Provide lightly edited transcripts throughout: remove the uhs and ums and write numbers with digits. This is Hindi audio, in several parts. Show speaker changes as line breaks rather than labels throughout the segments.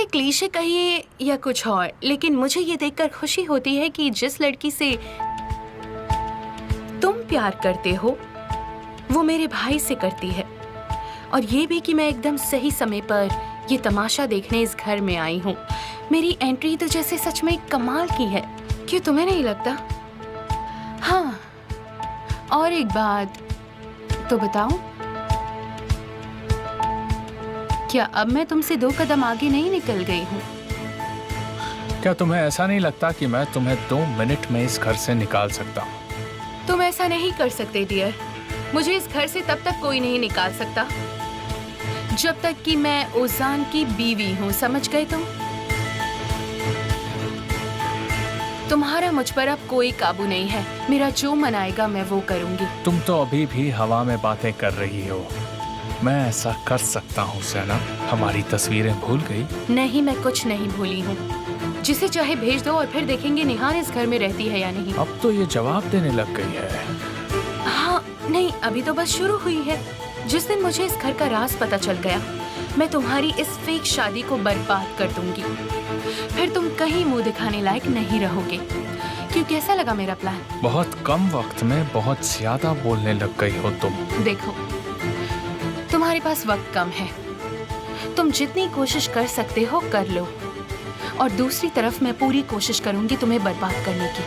चाहे क्लीशे कहिए या कुछ और, लेकिन मुझे ये देखकर खुशी होती है कि जिस लड़की से तुम प्यार करते हो वो मेरे भाई से करती है। और ये भी कि मैं एकदम सही समय पर ये तमाशा देखने इस घर में आई हूँ। मेरी एंट्री तो जैसे सच में कमाल की है, क्यों तुम्हें नहीं लगता? हाँ, और एक बात तो बताऊं, क्या अब मैं तुमसे 2 कदम आगे नहीं निकल गई हूँ?
क्या तुम्हें ऐसा नहीं लगता कि मैं तुम्हें 2 मिनट में इस घर से निकाल सकता हूँ?
तुम ऐसा नहीं कर सकते डियर। मुझे इस घर से तब तक कोई नहीं निकाल सकता जब तक कि मैं ओजान की बीवी हूँ, समझ गए तुम? तुम्हारा मुझ पर अब कोई काबू नहीं है। मेरा जो मन आएगा मैं वो करूंगी।
तुम तो अभी भी हवा में बातें कर रही हो। मैं ऐसा कर सकता हूँ सैना। हमारी तस्वीरें भूल गई?
नहीं, मैं कुछ नहीं भूली हूँ। जिसे चाहे भेज दो और फिर देखेंगे निहार इस घर में रहती है या नहीं।
अब तो ये जवाब देने लग गई है।
हाँ, नहीं, अभी तो बस शुरू हुई है। जिस दिन मुझे इस घर का राज पता चल गया, मैं तुम्हारी इस फेक शादी को बर्बाद कर दूंगी। फिर तुम कहीं मुंह दिखाने लायक नहीं रहोगे। क्यों, कैसा लगा मेरा प्लान?
बहुत कम वक्त में बहुत ज्यादा बोलने लग गई हो तुम।
देखो, तुम्हारे पास वक्त कम है। तुम जितनी कोशिश कर सकते हो कर लो, और दूसरी तरफ मैं पूरी कोशिश करूंगी तुम्हें बर्बाद करने की।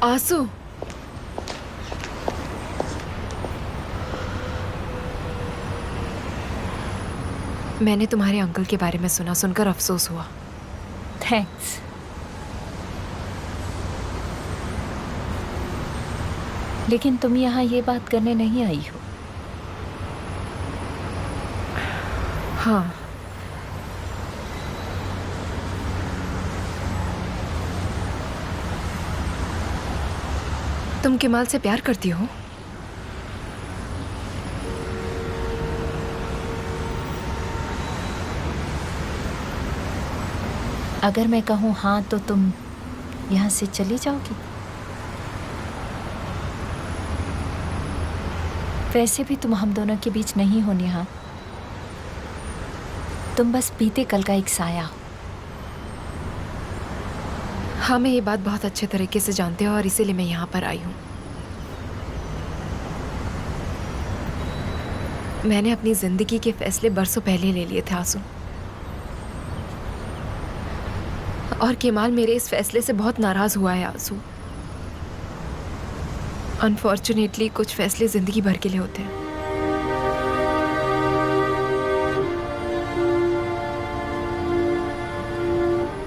आंसू, मैंने तुम्हारे अंकल के बारे में सुना, सुनकर अफसोस हुआ।
थैंक्स। लेकिन तुम यहाँ ये बात करने नहीं आई हो।
हाँ, तुम केमाल से प्यार करती हो?
अगर मैं कहूँ हाँ तो तुम यहाँ से चली जाओगी? वैसे भी तुम हम दोनों के बीच नहीं हो नेहा। तुम बस बीते कल का एक साया हो।
हाँ, मैं ये बात बहुत अच्छे तरीके से जानती हूँ और इसीलिए मैं यहाँ पर आई हूँ। मैंने अपनी जिंदगी के फैसले बरसों पहले ले लिए थे आंसू, और केमाल मेरे इस फैसले से बहुत नाराज हुआ है आंसू। अनफॉर्चुनेटली कुछ फैसले जिंदगी भर के लिए होते हैं।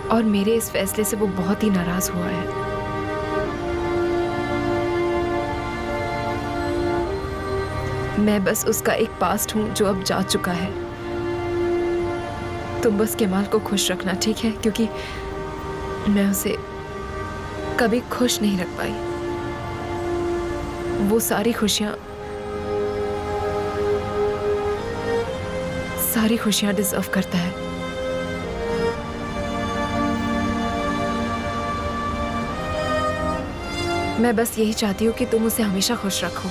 और मेरे इस फैसले से वो बहुत ही नाराज हुआ है। मैं बस उसका एक पास्ट हूं जो अब जा चुका है। तुम बस केमाल को खुश रखना, ठीक है? क्योंकि मैं उसे कभी खुश नहीं रख पाई। वो सारी खुशियां डिजर्व करता है। मैं बस यही चाहती हूँ कि तुम उसे हमेशा खुश रखो।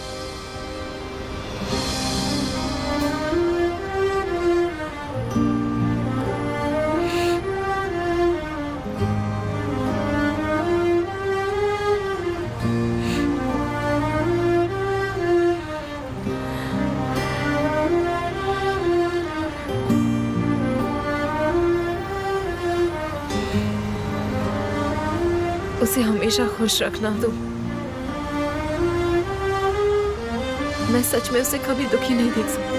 उसे हमेशा खुश रखना तुम। मैं सच में उसे कभी दुखी नहीं देख सकती।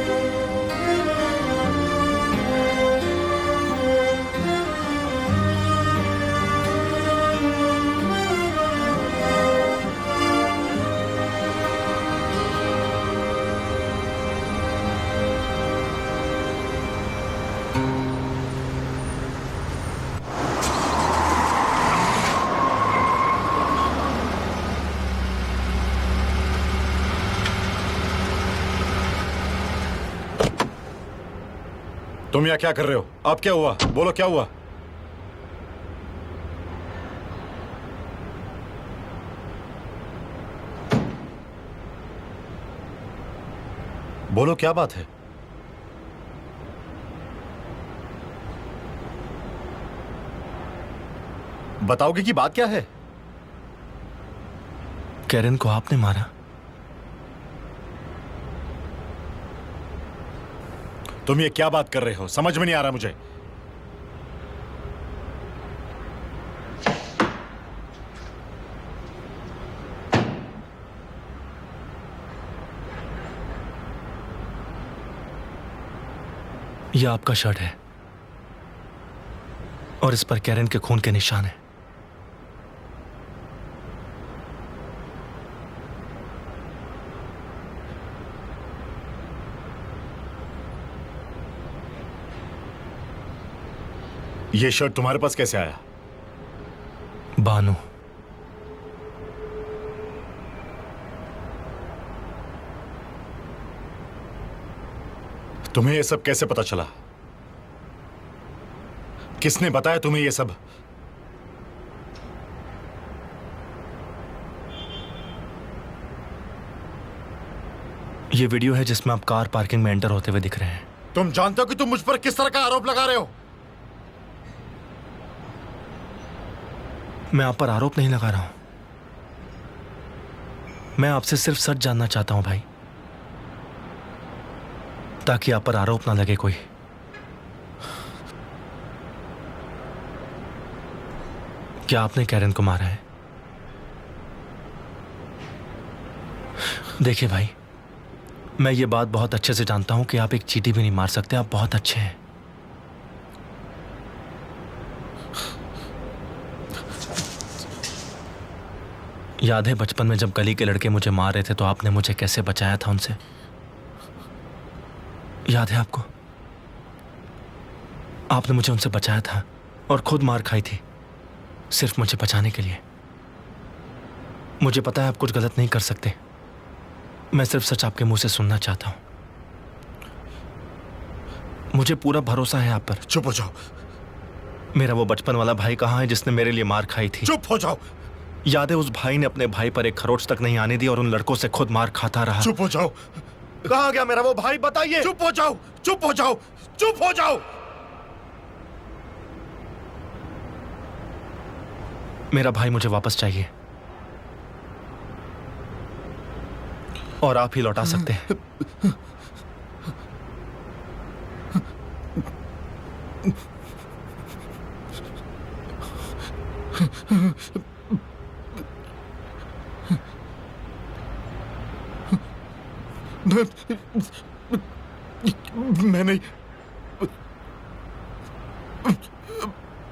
तुम यहाँ क्या कर रहे हो? अब क्या हुआ? बोलो क्या हुआ? बोलो क्या बात है? बताओगे कि बात क्या है?
कैरन को आपने मारा?
तुम ये क्या बात कर रहे हो? समझ में नहीं आ रहा मुझे।
यह आपका शर्ट है और इस पर कैरन के खून के निशान हैं।
ये शर्ट तुम्हारे पास कैसे आया?
बानू,
तुम्हें ये सब कैसे पता चला? किसने बताया तुम्हें ये सब?
ये वीडियो है जिसमें आप कार पार्किंग में एंटर होते हुए दिख रहे हैं।
तुम जानते हो कि तुम मुझ पर किस तरह का आरोप लगा रहे हो?
मैं आप पर आरोप नहीं लगा रहा हूं, मैं आपसे सिर्फ सच जानना चाहता हूं भाई, ताकि आप पर आरोप ना लगे कोई। क्या आपने कैरन को मारा है? देखिए भाई, मैं ये बात बहुत अच्छे से जानता हूं कि आप एक चींटी भी नहीं मार सकते। आप बहुत अच्छे हैं। याद है बचपन में जब गली के लड़के मुझे मार रहे थे तो आपने मुझे कैसे बचाया था उनसे? याद है आपको? आपने मुझे उनसे बचाया था और खुद मार खाई थी सिर्फ मुझे बचाने के लिए। मुझे पता है आप कुछ गलत नहीं कर सकते, मैं सिर्फ सच आपके मुंह से सुनना चाहता हूं। मुझे पूरा भरोसा है आप पर।
चुप हो जाओ।
मेरा वो बचपन वाला भाई कहाँ है जिसने मेरे लिए मार खाई थी?
चुप हो जाओ।
याद है उस भाई ने अपने भाई पर एक खरोच तक नहीं आने दी और उन लड़कों से खुद मार खाता रहा।
चुप हो जाओ।
कहाँ गया मेरा वो भाई? बताइए।
चुप हो जाओ, चुप हो जाओ, चुप हो जाओ।
मेरा भाई मुझे वापस चाहिए और आप ही लौटा सकते हैं।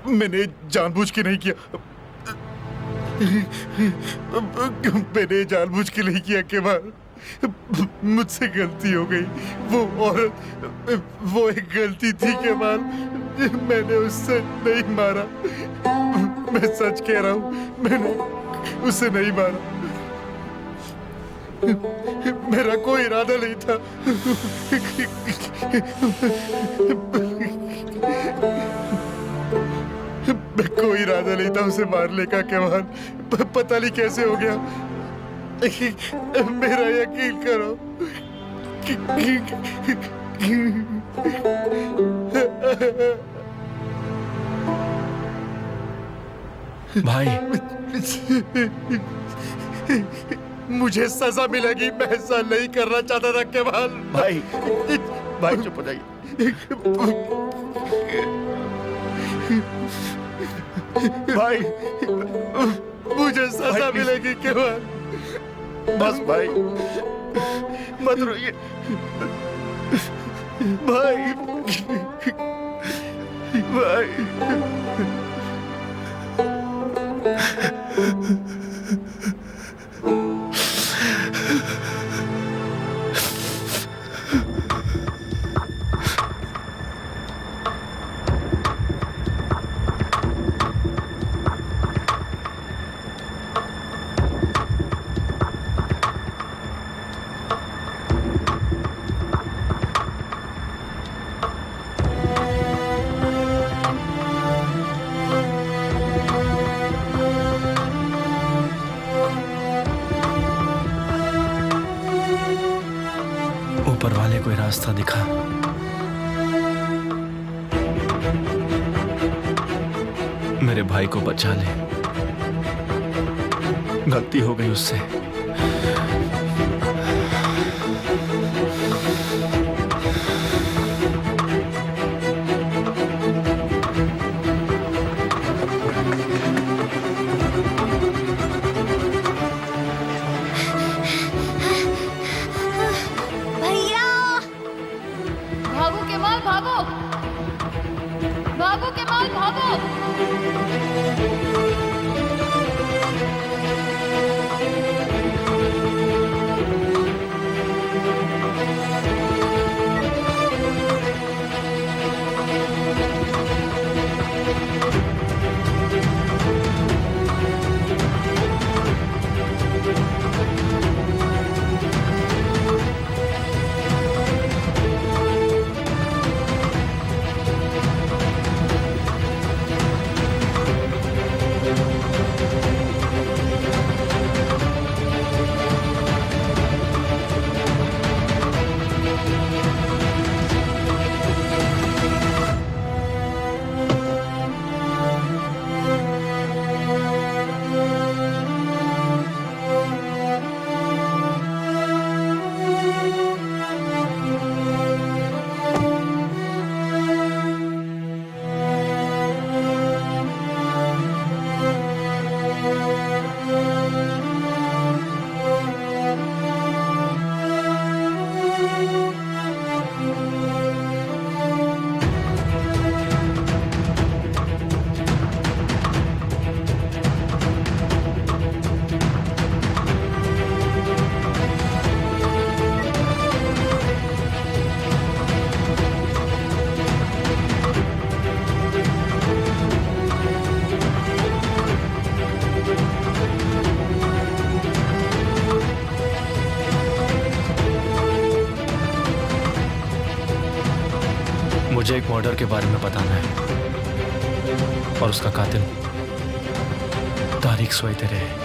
मैंने जानबूझ के नहीं किया। मैंने जानबूझ के नहीं किया केवल मुझसे गलती हो गई। वो औरत, वो एक गलती थी केवल, मैंने उससे नहीं मारा। मैं सच कह रहा हूँ, मैंने उसे नहीं मारा। मेरा कोई इरादा नहीं था। मैं कोई इरादा नहीं था उसे मारने का केवल, पता नहीं कैसे हो गया। मेरा यकीन करो।
भाई,
मुझे सजा मिलेगी। मैं ऐसा नहीं करना चाहता था केवल।
भाई, भाई चुप हो जाइए। भाई,
मुझे सजा मिलेगी केवल।
बस भाई, मत रोइए। भाई, भाई, रास्ता दिखा। मेरे भाई को बचा ले। गलती हो गई उससे।
भैया भागो केमाल भागो, भागो केमाल भागो।
मुझे एक मर्डर के बारे में बताना है और उसका कातिल तारिक सोईतेरे है।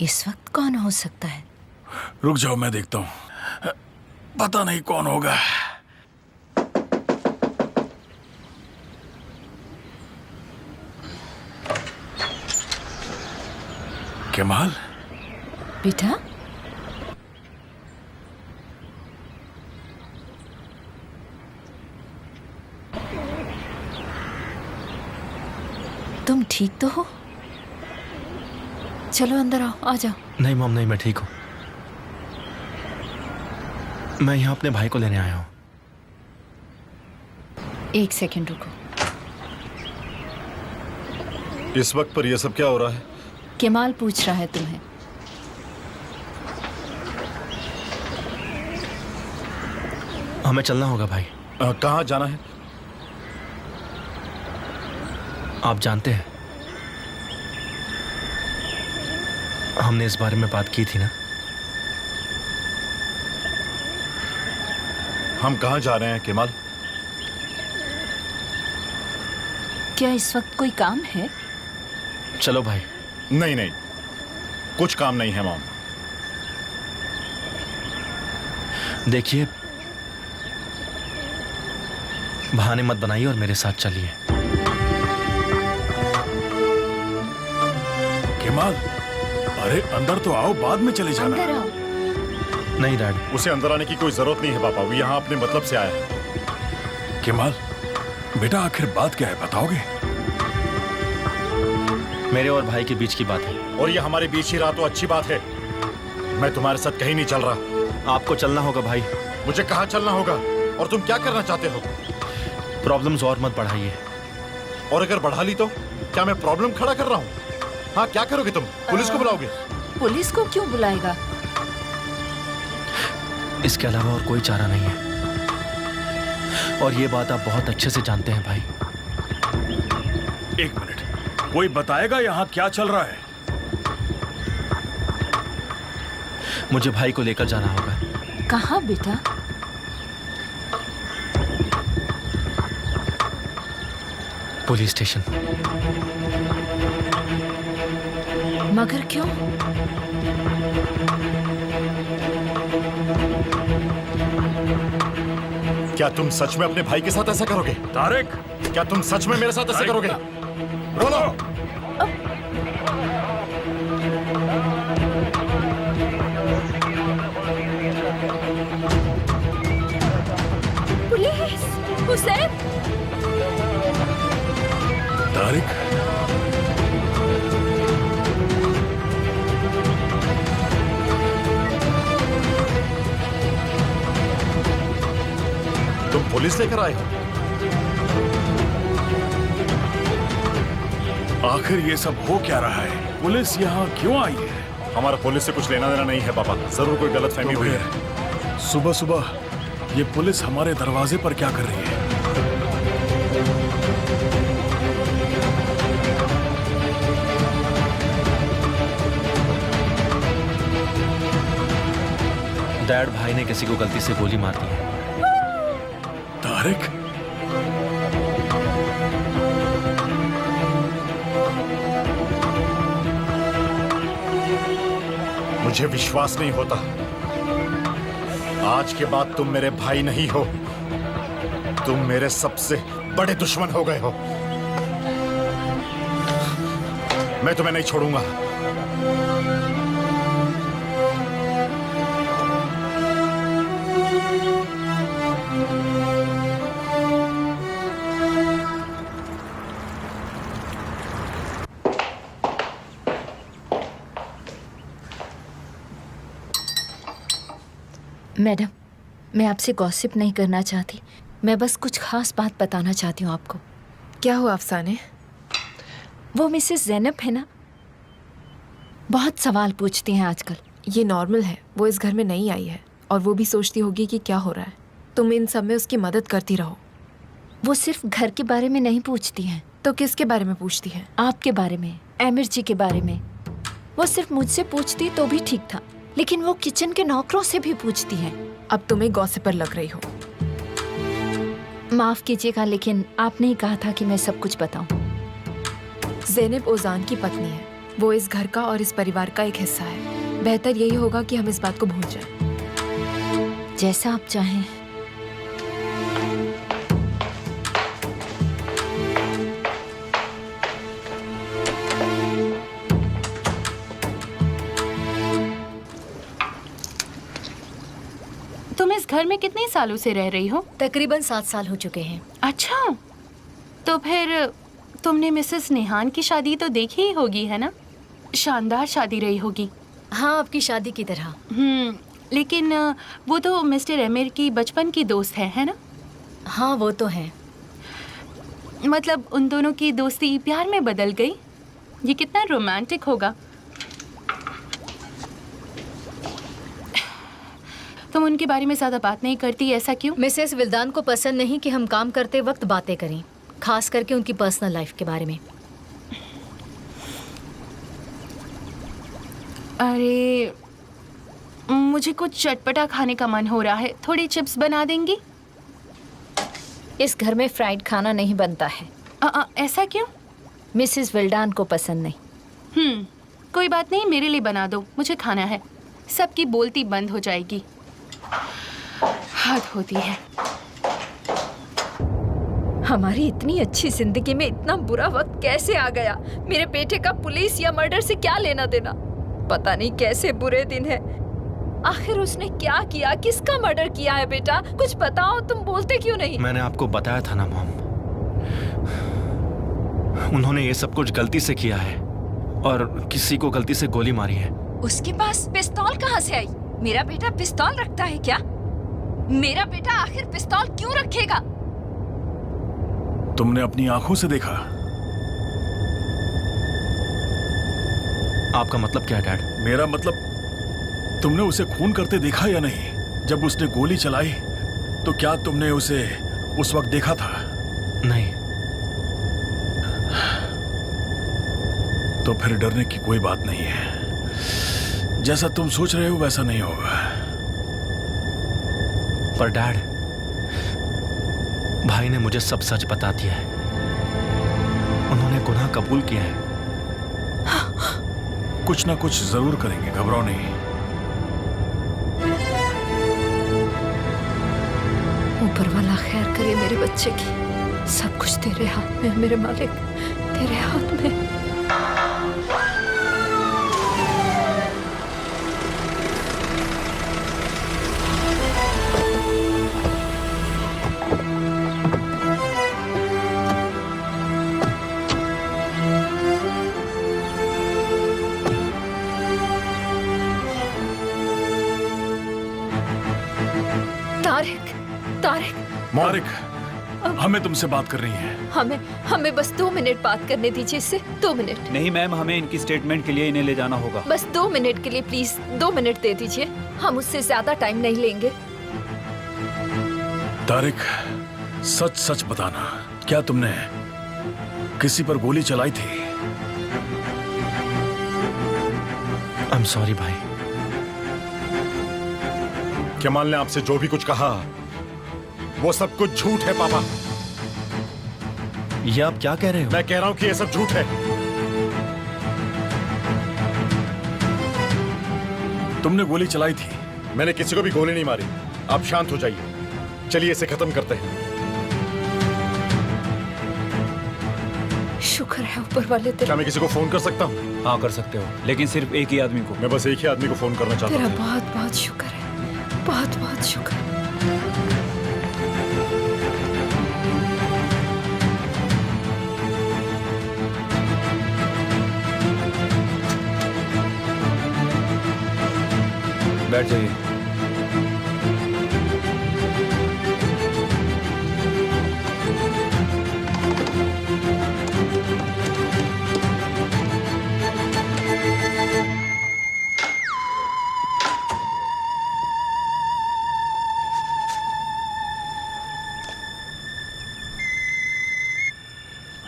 इस वक्त कौन हो सकता है?
रुक जाओ, मैं देखता हूँ। पता नहीं कौन होगा। केमाल,
बेटा तुम ठीक तो हो? चलो अंदर आओ, आ जाओ।
नहीं मॉम, नहीं, मैं ठीक हूं। मैं यहाँ अपने भाई को लेने आया हूँ।
एक सेकंड रुको।
इस वक्त पर यह सब क्या हो रहा है?
केमाल पूछ रहा है तुम्हें।
हमें चलना होगा भाई।
कहाँ जाना है?
आप जानते हैं, हमने इस बारे में बात की थी ना।
हम कहाँ जा रहे हैं केमाल?
क्या इस वक्त कोई काम है?
चलो भाई।
नहीं नहीं, कुछ काम नहीं है मॉम।
देखिए, बहाने मत बनाइए और मेरे साथ चलिए।
केमाल, अरे अंदर तो आओ, बाद में चले जाना।
अंदर आओ।
नहीं डैड,
उसे अंदर आने की कोई जरूरत नहीं है पापा, वो यहाँ अपने मतलब से आया है।
केमाल, बेटा आखिर बात क्या है, बताओगे?
मेरे और भाई के बीच की बात है।
और ये हमारे बीच ही रहा तो अच्छी बात है। मैं तुम्हारे साथ कहीं नहीं चल रहा।
आपको चलना होगा भाई।
मुझे कहाँ चलना होगा? और तुम क्या करना चाहते हो?
प्रॉब्लम्स और मत बढ़ाइए।
और अगर बढ़ा ली तो क्या मैं प्रॉब्लम खड़ा कर रहा हूँ? हाँ, क्या करोगे तुम? पुलिस को बुलाओगे?
पुलिस को क्यों बुलाएगा?
इसके अलावा और कोई चारा नहीं है, और ये बात आप बहुत अच्छे से जानते हैं भाई।
एक मिनट, कोई बताएगा यहाँ क्या चल रहा है?
मुझे भाई को लेकर जाना होगा।
कहाँ बेटा?
Police station.
मगर क्यों?
क्या तुम सच में अपने भाई के साथ ऐसा करोगे?
तारिक,
क्या तुम सच में मेरे साथ ऐसा
तारिक,
करोगे? बोलो।
पुलिस! हुसैन!
तारिक,
तुम पुलिस लेकर आए हो?
आखिर ये सब हो क्या रहा है? पुलिस यहाँ क्यों आई है?
हमारा पुलिस से कुछ लेना देना नहीं है पापा। जरूर कोई गलतफहमी
तो
हुई है।
फिर सुबह सुबह ये पुलिस हमारे दरवाजे पर क्या कर रही है?
डैड, भाई ने किसी को गलती से गोली मार दी है।
तारिक,
मुझे विश्वास नहीं होता। आज के बाद तुम मेरे भाई नहीं हो, तुम मेरे सबसे बड़े दुश्मन हो गए हो। मैं तुम्हें नहीं छोड़ूंगा।
मैडम, मैं आपसे गॉसिप नहीं करना चाहती। मैं बस कुछ खास बात बताना चाहती हूँ आपको।
क्या हुआ अफसाने?
वो मिसेस ज़ैनब है ना, बहुत सवाल पूछती हैं आजकल।
ये नॉर्मल है, वो इस घर में नई आई है और वो भी सोचती होगी कि क्या हो रहा है। तुम इन सब में उसकी मदद करती रहो।
वो सिर्फ घर के बारे में नहीं पूछती हैं,
तो किसके बारे में पूछती है?
आपके बारे में, आमिर जी के बारे में। वो सिर्फ मुझसे पूछती तो भी ठीक था, लेकिन वो किचन के नौकरों से भी पूछती हैं।
अब तुम्हें गॉसिपर लग रही हो।
माफ कीजिएगा, लेकिन आपने ही कहा था कि मैं सब कुछ बताऊं।
ज़ैनब ओजान की पत्नी है। वो इस घर का और इस परिवार का एक हिस्सा है। बेहतर यही होगा कि हम इस बात को भूल जाएं।
जैसा आप चाहें।
तुम इस घर में कितने सालों से रह रही हो?
तकरीबन 7 साल हो चुके हैं।
अच्छा, तो फिर तुमने मिसेस नेहान की शादी तो देखी ही होगी, है ना? शानदार शादी रही होगी।
हाँ, आपकी शादी की तरह।
लेकिन वो तो मिस्टर आमिर की बचपन की दोस्त है ना?
हाँ, वो तो है।
मतलब उन दोनों की दोस्ती प्यार में बदल गई। ये कितना रोमांटिक होगा। तुम उनके बारे में ज्यादा बात नहीं करती, ऐसा क्यों?
मिसेस विल्दान को पसंद नहीं कि हम काम करते वक्त बातें करें, खास करके उनकी पर्सनल लाइफ के बारे में।
अरे, मुझे कुछ चटपटा खाने का मन हो रहा है। थोड़ी चिप्स बना देंगी?
इस घर में फ्राइड खाना नहीं बनता है।
ऐसा क्यों?
मिसेस विल्डान को पसंद नहीं।
कोई बात नहीं, मेरे लिए बना दो, मुझे खाना है। सबकी बोलती बंद हो जाएगी। हद होती है।
हमारी इतनी अच्छी जिंदगी में इतना बुरा वक्त कैसे आ गया? मेरे बेटे का पुलिस या मर्डर से क्या लेना देना? पता नहीं कैसे बुरे दिन है। आखिर उसने क्या किया, किसका मर्डर किया है? बेटा कुछ बताओ, तुम बोलते क्यों नहीं?
मैंने आपको बताया था ना मॉम, उन्होंने ये सब कुछ गलती से किया है और किसी को गलती से गोली मारी है।
उसके पास पिस्तौल कहाँ से आई? मेरा बेटा पिस्तौल रखता है क्या? मेरा बेटा आखिर पिस्तौल क्यों रखेगा?
तुमने अपनी आंखों से देखा?
आपका मतलब क्या है डैड?
मेरा मतलब, तुमने उसे खून करते देखा या नहीं? जब उसने गोली चलाई तो क्या तुमने उसे उस वक्त देखा था?
नहीं।
तो फिर डरने की कोई बात नहीं है। जैसा तुम सोच रहे हो वैसा नहीं होगा।
पर डैड, भाई ने मुझे सब सच बता दिया है। उन्होंने गुनाह कबूल किया है।
कुछ ना कुछ जरूर करेंगे, घबराओ नहीं।
ऊपर वाला खैर करे मेरे बच्चे की। सब कुछ तेरे हाथ में है मेरे मालिक, तेरे हाथ में। तारिक, तारिक,
मारिक, हमें तुमसे बात करनी है।
हमें बस 2 मिनट बात करने दीजिए इससे। 2 मिनट।
नहीं मैम, हमें इनकी स्टेटमेंट के लिए इन्हें ले जाना होगा।
बस 2 मिनट के लिए प्लीज, 2 मिनट दे दीजिए। हम उससे ज्यादा टाइम नहीं लेंगे।
तारिक, सच सच बताना, क्या तुमने किसी पर गोली चलाई थी?
आई एम सॉरी भाई।
कमाल ने आपसे जो भी कुछ कहा वो सब कुछ झूठ है पापा।
ये आप क्या कह रहे हो?
मैं कह रहा हूं कि ये सब झूठ है।
तुमने गोली चलाई थी?
मैंने किसी को भी गोली नहीं मारी। आप शांत हो जाइए, चलिए इसे खत्म करते हैं।
शुक्र है ऊपर वाले
क्या मैं किसी को फोन कर सकता हूँ?
हाँ कर सकते हो, लेकिन सिर्फ एक ही आदमी को।
मैं बस एक ही आदमी को फोन करना चाहता
तेरा
हूँ।
बहुत बहुत शुक्र है, बहुत बहुत शुक्र।
बैठ जाइए।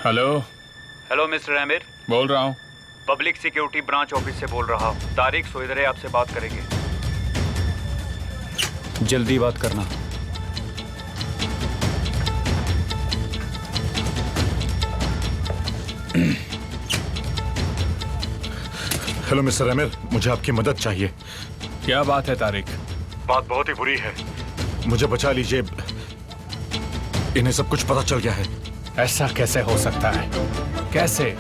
हेलो।
हेलो मिस्टर आमिर,
बोल रहा हूँ।
पब्लिक सिक्योरिटी ब्रांच ऑफिस से बोल रहा हूँ। तारिक सोइदरे आपसे बात करेंगे। जल्दी बात करना।
हेलो मिस्टर आमिर, मुझे आपकी मदद चाहिए।
क्या बात है तारिक?
बात बहुत ही बुरी है, मुझे बचा लीजिए। इन्हें सब कुछ पता चल गया है।
ऐसा कैसे हो सकता है? कैसे?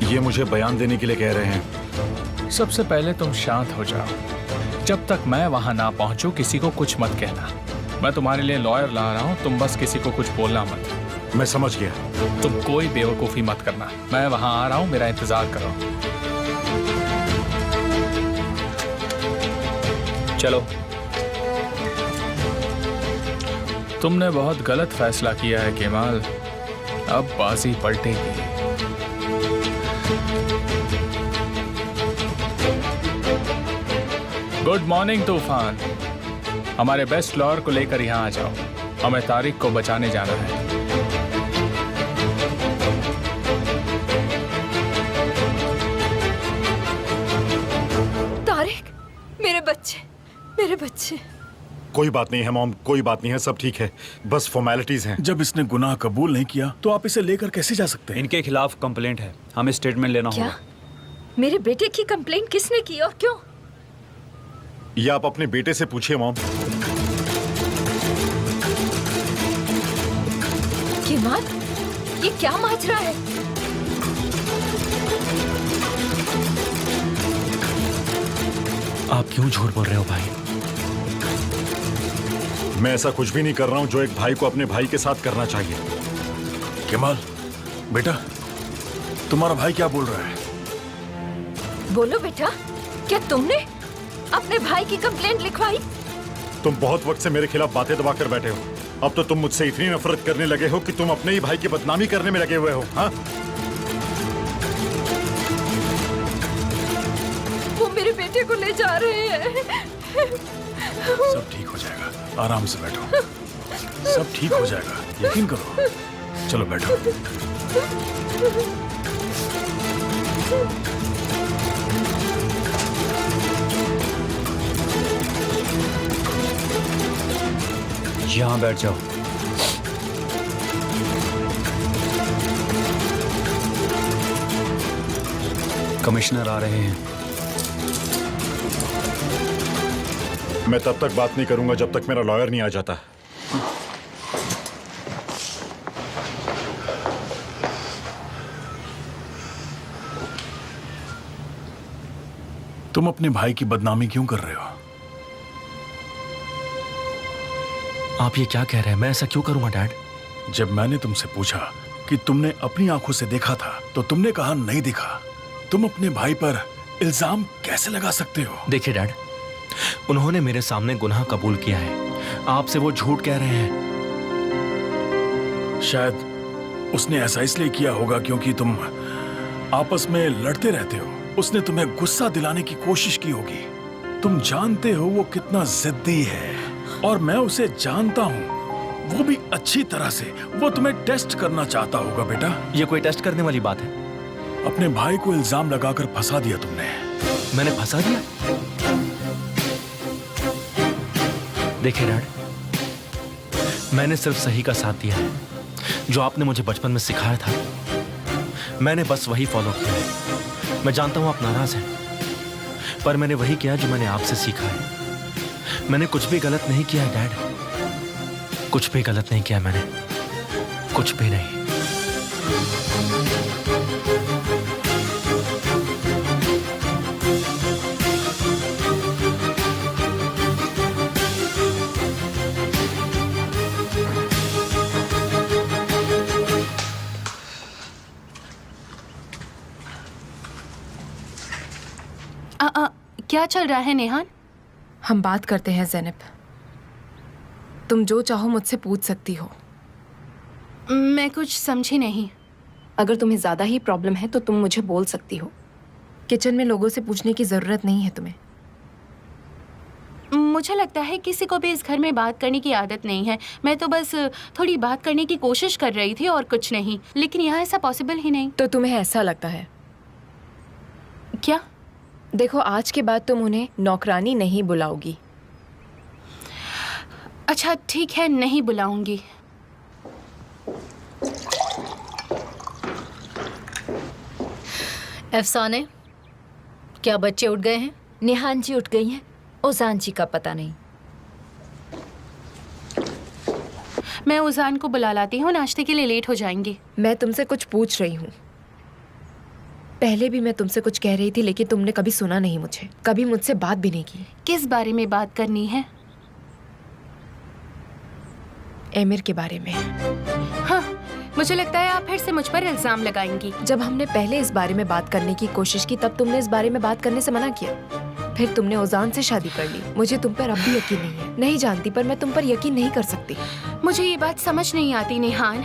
ये मुझे बयान देने के लिए कह रहे हैं।
सबसे पहले तुम शांत हो जाओ। जब तक मैं वहां ना पहुंचूं किसी को कुछ मत कहना। मैं तुम्हारे लिए लॉयर ला रहा हूं, तुम बस किसी को कुछ बोलना मत।
मैं समझ गया।
तुम कोई बेवकूफी मत करना। मैं वहां आ रहा हूं, मेरा इंतजार करो। चलो। तुमने बहुत गलत फैसला किया है केमाल। अब बाजी पलटेगी। गुड मॉर्निंग तूफान। हमारे बेस्ट लॉयर को लेकर यहाँ आ जाओ। हमें तारिक को बचाने जाना है।
तारिक, मेरे बच्चे, मेरे बच्चे।
कोई बात नहीं है मॉम, कोई बात नहीं है, सब ठीक है। बस फॉर्मेलिटीज हैं।
जब इसने गुनाह कबूल नहीं किया तो आप इसे लेकर कैसे जा सकते हैं?
इनके खिलाफ कंप्लेंट है, हमें स्टेटमेंट लेना
क्या?
होगा।
मेरे बेटे की कंप्लेंट किसने की और क्यों?
ये आप अपने बेटे से पूछिए मॉम।
किमान, ये क्या माजरा है?
आप क्यों झूठ बोल रहे हो भाई?
मैं ऐसा कुछ भी नहीं कर रहा हूं जो एक भाई को अपने भाई के साथ करना चाहिए।
केमाल, बेटा, तुम्हारा भाई क्या बोल रहा है?
बोलो बेटा, क्या तुमने अपने भाई की कंप्लेंट लिखवाई?
तुम बहुत वक्त से मेरे खिलाफ बातें दबा कर बैठे हो। अब तो तुम मुझसे इतनी नफरत करने लगे हो कि तुम अपने ही भाई की बदनामी करने में लगे हुए हो। हाँ,
वो मेरे बेटे को ले जा रहे हैं।
सब ठीक हो जाएगा, आराम से बैठो। सब ठीक हो जाएगा, यकीन करो। चलो बैठो।
यहाँ बैठ जाओ। कमिश्नर आ रहे हैं।
मैं तब तक बात नहीं करूंगा जब तक मेरा लॉयर नहीं आ जाता।
तुम अपने भाई की बदनामी क्यों कर रहे हो?
आप ये क्या कह रहे हैं? मैं ऐसा क्यों करूंगा डैड?
जब मैंने तुमसे पूछा कि तुमने अपनी आंखों से देखा था तो तुमने कहा नहीं देखा। तुम अपने भाई पर इल्जाम कैसे लगा सकते हो?
देखिए डैड, उन्होंने मेरे सामने गुनाह कबूल किया है। आपसे वो झूठ कह रहे हैं।
शायद उसने ऐसा इसलिए किया होगा क्योंकि तुम आपस में लड़ते रहते हो। उसने तुम्हें गुस्सा दिलाने की कोशिश की होगी। तुम जानते हो वो कितना जिद्दी है और मैं उसे जानता हूँ, वो भी अच्छी तरह से। वो तुम्हें टेस्ट करना चाहता होगा बेटा।
ये कोई टेस्ट करने वाली बात है?
अपने भाई को इल्जाम लगाकर फंसा दिया तुमने।
मैंने फंसा दिया? देखिए डैड, मैंने सिर्फ सही का साथ दिया है। जो आपने मुझे बचपन में सिखाया था, मैंने बस वही फॉलो किया है। मैं जानता हूं आप नाराज हैं, पर मैंने वही किया जो मैंने आपसे सीखा है। मैंने कुछ भी गलत नहीं किया डैड, कुछ भी गलत नहीं किया मैंने, कुछ भी नहीं।
क्या चल रहा है नेहान?
हम बात करते हैं ज़ैनब। तुम जो चाहो मुझसे पूछ सकती हो।
मैं कुछ समझी नहीं।
अगर तुम्हें ज़्यादा ही प्रॉब्लम है तो तुम मुझे बोल सकती हो। किचन में लोगों से पूछने की ज़रूरत नहीं है तुम्हें।
मुझे लगता है किसी को भी इस घर में बात करने की आदत नहीं है। मैं तो बस थोड़ी बात करने की कोशिश कर रही थी और कुछ नहीं, लेकिन यहाँ ऐसा पॉसिबल ही नहीं।
तो तुम्हें ऐसा लगता है?
क्या?
देखो, आज के बाद तुम उन्हें नौकरानी नहीं बुलाओगी।
अच्छा ठीक है, नहीं बुलाऊंगी।
अफसाने, क्या बच्चे उठ गए हैं?
निहान जी उठ गई हैं, ओजान जी का पता नहीं।
मैं उजान को बुला लाती हूँ, नाश्ते के लिए लेट हो जाएंगे।
मैं तुमसे कुछ पूछ रही हूँ। पहले भी मैं तुमसे कुछ कह रही थी लेकिन तुमने कभी सुना नहीं मुझे, कभी मुझसे बात भी नहीं की।
किस बारे में बात करनी है?
एमिर के बारे में।
हाँ, मुझे लगता है आप फिर से मुझ पर इल्जाम लगाएंगी।
जब हमने पहले इस बारे में बात करने की कोशिश की तब तुमने इस बारे में बात करने से मना किया। फिर तुमने ओजान से शादी कर ली। मुझे तुम पर अब भी यकीन नहीं है। नहीं जानती, पर मैं तुम पर यकीन नहीं कर सकती।
मुझे ये बात समझ नहीं आती नेहान।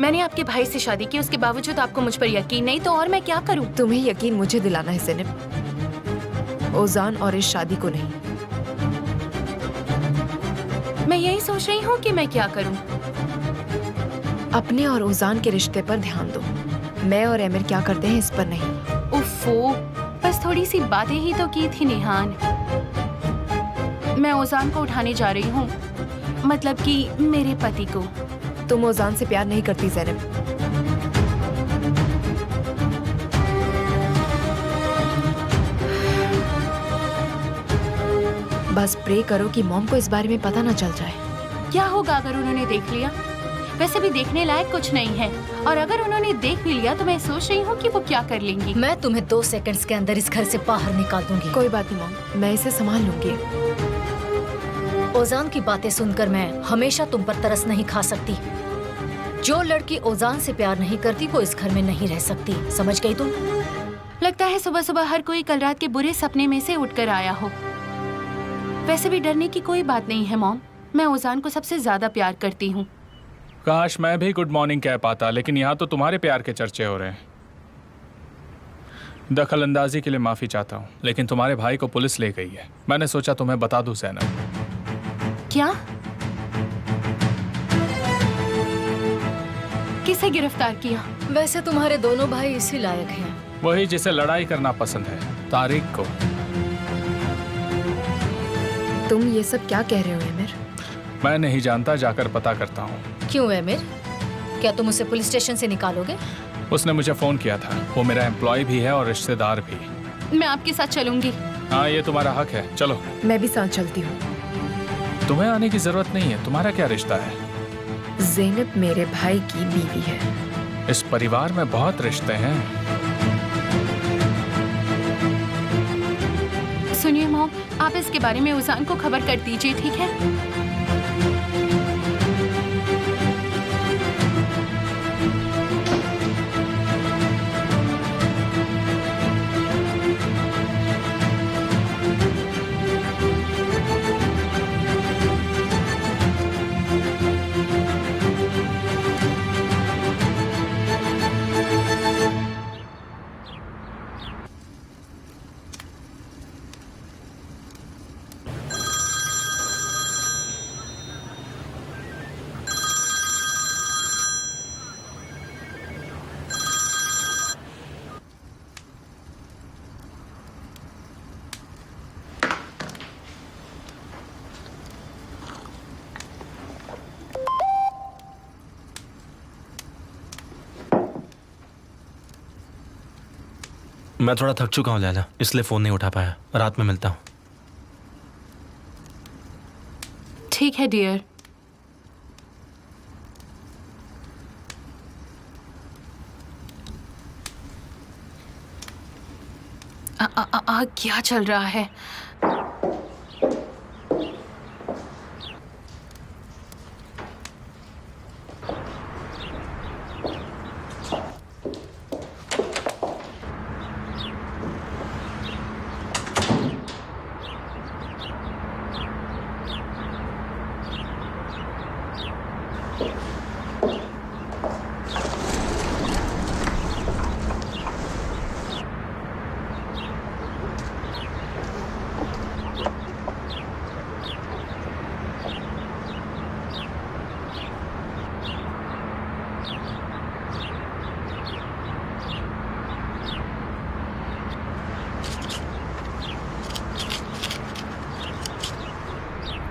मैंने आपके भाई से शादी की, उसके बावजूद आपको मुझ पर यकीन नहीं, तो और मैं क्या करूं?
तुम्हें यकीन मुझे दिलाना है ज़ैनब, ओजान और इस शादी को नहीं।
मैं यही सोच रही हूँ कि मैं क्या करूं।
अपने और ओजान के रिश्ते पर ध्यान दो। मैं और एमिर क्या करते हैं इस पर नहीं।
उफ़ो, बस थोड़ी सी बातें ही तो की थी नेहान। मैं ओजान को उठाने जा रही हूँ, मतलब कि मेरे पति को।
तुम ओजान से प्यार नहीं करती ज़ैनब। बस प्रे करो कि मॉम को इस बारे में पता ना चल जाए।
क्या होगा अगर उन्होंने देख लिया? वैसे भी देखने लायक कुछ नहीं है, और अगर उन्होंने देख भी लिया तो मैं सोच रही हूँ कि वो क्या कर लेंगी।
मैं तुम्हें 2 सेकंड्स के अंदर इस घर से बाहर निकाल दूंगी।
कोई बात नहीं मॉम, मैं इसे संभाल लूंगी।
ओजान की बातें सुनकर मैं हमेशा तुम पर तरस नहीं खा सकती। जो लड़की ओजान से प्यार नहीं करती वो इस घर में नहीं रह सकती, समझ गई तुम?
लगता है सुबह सुबह हर कोई कल रात के बुरे सपने में से उठकर आया हो। वैसे भी डरने की कोई बात नहीं है मॉम, मैं ओजान को सबसे ज्यादा प्यार करती हूँ।
काश मैं भी गुड मॉर्निंग कह पाता, लेकिन यहाँ तो तुम्हारे प्यार के चर्चे हो रहे हैं। दखल अंदाजी के लिए माफी चाहता हूँ, लेकिन तुम्हारे भाई को पुलिस ले गई है। मैंने सोचा तुम्हें बता दूं ज़ैनब।
क्या? किसे गिरफ्तार किया?
वैसे तुम्हारे दोनों भाई इसी लायक हैं।
वही जिसे लड़ाई करना पसंद है, तारिक को।
तुम ये सब क्या कह रहे हो एमिर?
मैं नहीं जानता, जाकर पता करता हूँ।
क्यों एमिर, क्या तुम उसे पुलिस स्टेशन से निकालोगे?
उसने मुझे फोन किया था, वो मेरा एम्प्लॉय भी है और रिश्तेदार भी।
मैं आपके साथ चलूंगी।
हाँ, ये तुम्हारा हक है, चलो।
मैं भी साथ चलती हूँ।
तुम्हें आने की जरूरत नहीं है, तुम्हारा क्या रिश्ता है?
ज़ैनब मेरे भाई की बीवी है।
इस परिवार में बहुत रिश्ते हैं।
सुनिए मॉम, आप इसके बारे में उजान को खबर कर दीजिए, ठीक है?
मैं थोड़ा थक चुका हूँ लैला, इसलिए फ़ोन नहीं उठा पाया। रात में मिलता हूँ।
ठीक है डियर। क्या चल रहा है?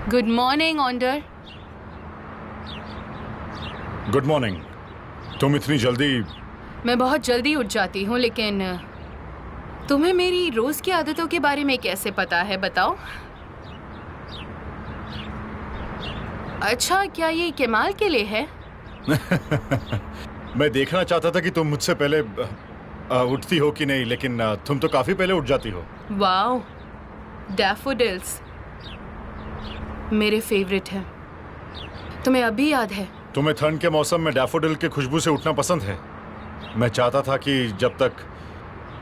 गुड मॉर्निंग ऑन्डर।
Good morning. तुम इतनी जल्दी?
मैं बहुत जल्दी उठ जाती हूँ, लेकिन तुम्हें मेरी रोज की आदतों के बारे में कैसे पता है, बताओ? अच्छा, क्या ये केमाल के लिए है?
मैं देखना चाहता था कि तुम मुझसे पहले उठती हो कि नहीं, लेकिन तुम तो काफी पहले उठ जाती हो।
वाओ, डैफोडिल्स मेरे फेवरेट हैं। तुम्हें अभी याद है?
तुम्हें ठंड के मौसम में डैफोडिल की खुशबू से उठना पसंद है। मैं चाहता था कि जब तक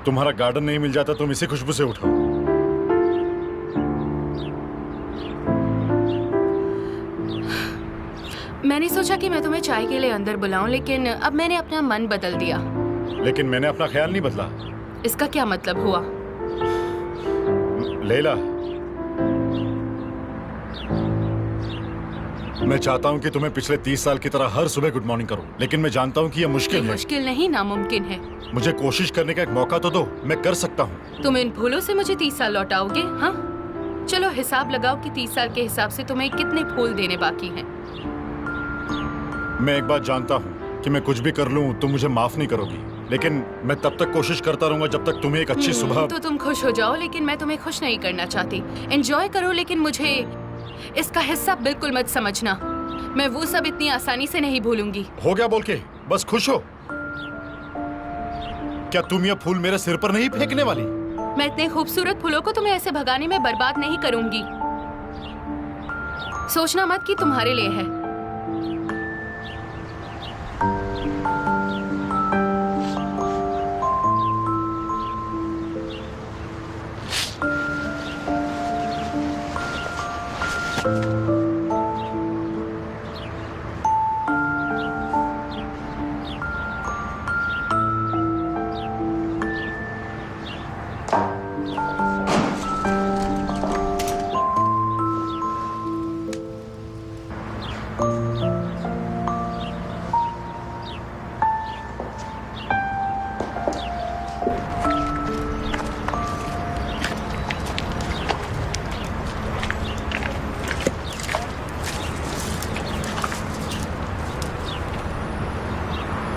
तुम्हारा गार्डन नहीं मिल जाता तुम इसी खुशबू से उठो।
मैंने सोचा कि मैं तुम्हें चाय के लिए अंदर बुलाऊं, लेकिन अब मैंने अपना मन बदल दिया।
लेकिन मैंने अपना ख्याल नहीं बदला।
इसका क्या मतलब हुआ?
लैला, मैं चाहता हूं कि तुम्हें पिछले 30 साल की तरह हर सुबह गुड मॉर्निंग करूं, लेकिन मैं जानता हूं कि यह मुश्किल है।
मुश्किल नहीं, नामुमकिन है।
मुझे कोशिश करने का एक मौका तो दो, मैं कर सकता हूं।
तुम इन फूलों से मुझे 30 साल लौटाओगे? हाँ, चलो हिसाब लगाओ कि 30 साल के हिसाब से तुम्हें कितने फूल देने बाकी हैं।
मैं एक बात जानता हूं कि मैं कुछ भी कर लूं तुम मुझे माफ नहीं करोगी। लेकिन मैं तब तक कोशिश करता रहूंगा जब तक तुम्हें एक अच्छी सुबह।
तो तुम खुश हो जाओ, लेकिन मैं तुम्हें खुश नहीं करना चाहती। एंजॉय करो, लेकिन मुझे इसका हिस्सा बिल्कुल मत समझना। मैं वो सब इतनी आसानी से नहीं भूलूंगी।
हो गया बोल के, बस खुश हो। क्या तुम ये फूल मेरे सिर पर नहीं फेंकने वाली?
मैं इतने खूबसूरत फूलों को तुम्हें ऐसे भगाने में बर्बाद नहीं करूंगी। सोचना मत कि तुम्हारे लिए है।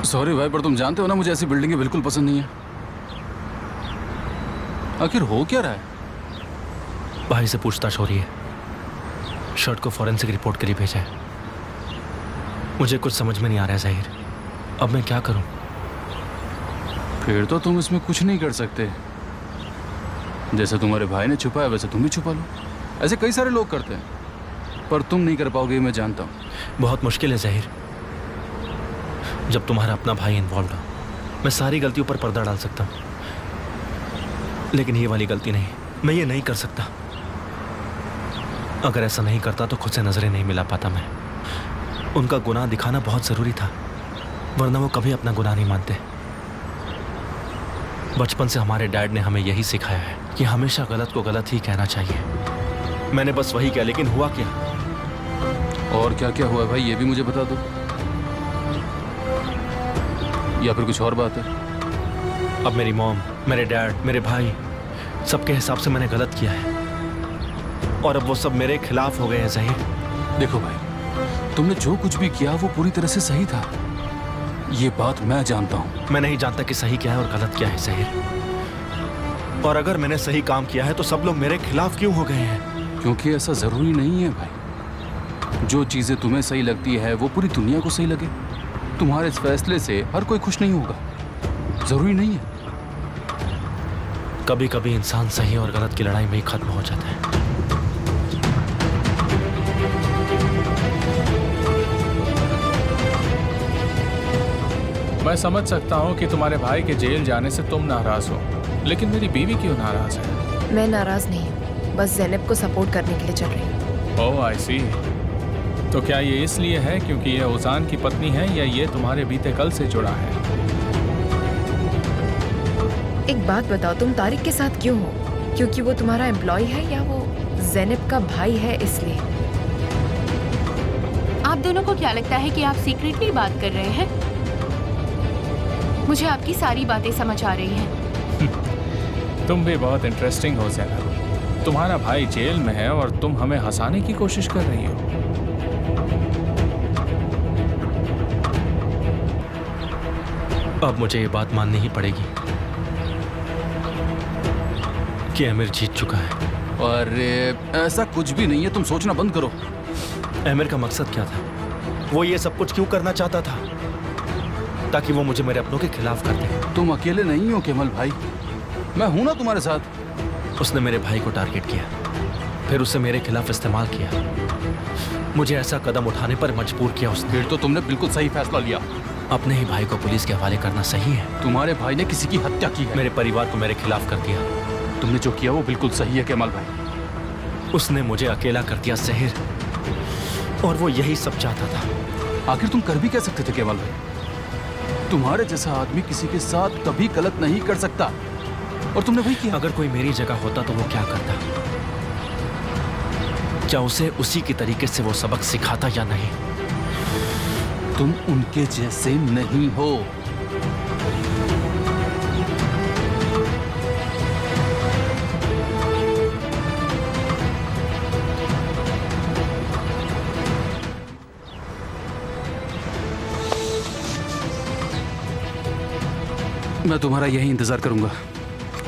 सॉरी भाई, पर तुम जानते हो ना मुझे ऐसी बिल्डिंगें बिल्कुल पसंद नहीं है। आखिर हो क्या रहा है?
भाई से पूछताछ हो रही है। शर्ट को फॉरेंसिक रिपोर्ट के लिए भेजा है। मुझे कुछ समझ में नहीं आ रहा है ज़हीर, अब मैं क्या करूं?
फिर तो तुम इसमें कुछ नहीं कर सकते। जैसे तुम्हारे भाई ने छुपाया वैसे तुम भी छुपा लो। ऐसे कई सारे लोग करते हैं, पर तुम नहीं कर पाओगे, मैं जानता हूँ।
बहुत मुश्किल है ज़हीर, जब तुम्हारा अपना भाई इन्वॉल्व हो। मैं सारी गलतियों पर पर्दा डाल सकता हूँ, लेकिन ये वाली गलती नहीं। मैं ये नहीं कर सकता। अगर ऐसा नहीं करता तो खुद से नजरें नहीं मिला पाता मैं। उनका गुनाह दिखाना बहुत जरूरी था, वरना वो कभी अपना गुनाह नहीं मानते। बचपन से हमारे डैड ने हमें यही सिखाया है कि हमेशा गलत को गलत ही कहना चाहिए। मैंने बस वही किया, लेकिन हुआ क्या?
और क्या क्या हुआ भाई, ये भी मुझे बता दो, या फिर कुछ और बात है?
अब मेरी मॉम, मेरे डैड, मेरे भाई, सबके हिसाब से मैंने गलत किया है, और अब वो सब मेरे खिलाफ हो गए हैं ज़हीर।
देखो भाई, तुमने जो कुछ भी किया वो पूरी तरह से सही था, ये बात मैं जानता हूँ।
मैं नहीं जानता कि सही क्या है और गलत क्या है ज़हीर। और अगर मैंने सही काम किया है तो सब लोग मेरे खिलाफ क्यों हो गए हैं?
क्योंकि ऐसा जरूरी नहीं है भाई। जो चीजें तुम्हें सही लगती है वो पूरी दुनिया को सही लगे। तुम्हारे इस फैसले से हर कोई खुश नहीं होगा, जरूरी नहीं है।
कभी कभी इंसान सही और गलत की लड़ाई में ही खत्म हो जाता है।
मैं समझ सकता हूँ कि तुम्हारे भाई के जेल जाने से तुम नाराज हो, लेकिन मेरी बीवी क्यों नाराज है?
मैं नाराज नहीं हूँ, बस ज़ैनब को सपोर्ट करने के लिए चल रही हूँ।
ओह आई सी। तो क्या ये इसलिए है क्योंकि ये ओजान की पत्नी है, या ये तुम्हारे बीते कल से जुड़ा है?
एक बात बताओ, तुम तारिक के साथ क्यों हो? क्योंकि वो तुम्हारा एम्प्लॉय है, या वो ज़ैनब का भाई है इसलिए?
आप दोनों को क्या लगता है कि आप सीक्रेटली बात कर रहे हैं? मुझे आपकी सारी बातें समझ आ रही हैं।
तुम भी बहुत इंटरेस्टिंग हो ज़ैनब। तुम्हारा भाई जेल में है और तुम हमें हंसाने की कोशिश कर रही हो।
अब मुझे ये बात माननी ही पड़ेगी कि अमीर जीत चुका है।
अरे ऐसा कुछ भी नहीं है, तुम सोचना बंद करो।
अमीर का मकसद क्या था? वो ये सब कुछ क्यों करना चाहता था? ताकि वो मुझे मेरे अपनों के खिलाफ कर दे।
तुम अकेले नहीं हो केमल भाई, मैं हूं ना तुम्हारे साथ।
उसने मेरे भाई को टारगेट किया, फिर उसे मेरे खिलाफ इस्तेमाल किया, मुझे ऐसा कदम उठाने पर मजबूर किया उसने।
फिर तो तुमने बिल्कुल सही फैसला लिया।
अपने ही भाई को पुलिस के हवाले करना सही है?
तुम्हारे भाई ने किसी की हत्या की है।
मेरे परिवार को मेरे खिलाफ कर दिया।
तुमने जो किया वो बिल्कुल सही है केमल भाई।
उसने मुझे अकेला कर दिया ज़हीर, और वो यही सब चाहता था।
आखिर तुम कर भी क्या सकते थे केमल भाई? तुम्हारे जैसा आदमी किसी के साथ कभी गलत नहीं कर सकता, और तुमने वही किया।
अगर कोई मेरी जगह होता तो वो क्या करता? क्या उसे उसी की तरीके से वो सबक सिखाता या नहीं?
तुम उनके जैसे नहीं हो। मैं तुम्हारा यही इंतजार करूंगा,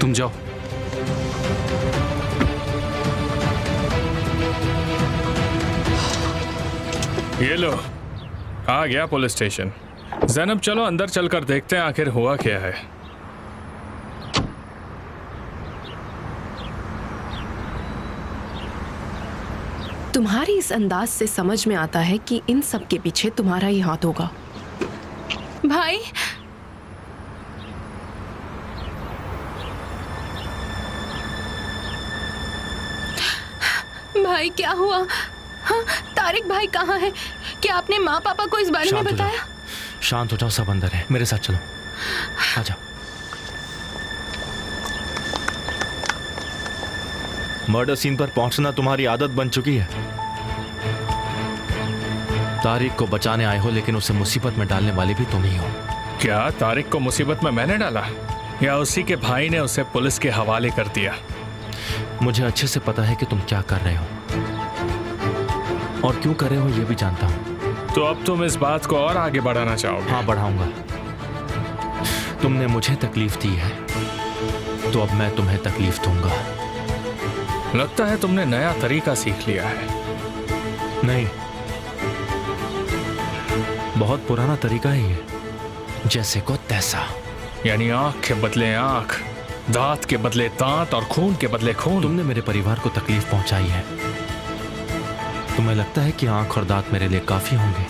तुम जाओ।
ये लो, आ गया पुलिस स्टेशन। जैनब चलो अंदर चलकर देखते हैं आखिर हुआ क्या है।
तुम्हारी इस अंदाज से समझ में आता है कि इन सब के पीछे तुम्हारा ही हाथ होगा। भाई, भाई क्या हुआ? हाँ, तारिक भाई कहाँ है? क्या आपने माँ पापा को इस बारे में बताया?
शांत हो जाओ, सब अंदर है, मेरे साथ चलो, आ जाओ। मर्डर सीन पर पहुंचना तुम्हारी आदत बन चुकी है। तारिक को बचाने आए हो, लेकिन उसे मुसीबत में डालने वाले भी तुम ही हो।
क्या तारिक को मुसीबत में मैंने डाला, या उसी के भाई ने उसे पुलिस के हवाले कर दिया?
मुझे अच्छे से पता है कि तुम क्या कर रहे हो और क्यों कर रहे हो, यह भी जानता हूं।
तो अब तुम इस बात को और आगे बढ़ाना चाहोगे?
हाँ, बढ़ाऊंगा। तुमने मुझे तकलीफ दी है, तो अब मैं तुम्हें तकलीफ दूंगा।
लगता है तुमने नया तरीका सीख लिया है।
नहीं, बहुत पुराना तरीका है ये, जैसे को तैसा।
यानी आंख के बदले आंख, दांत के बदले दांत और खून के बदले खून।
तुमने मेरे परिवार को तकलीफ पहुंचाई है। तुम्हें लगता है कि आंख और दांत मेरे लिए काफी होंगे?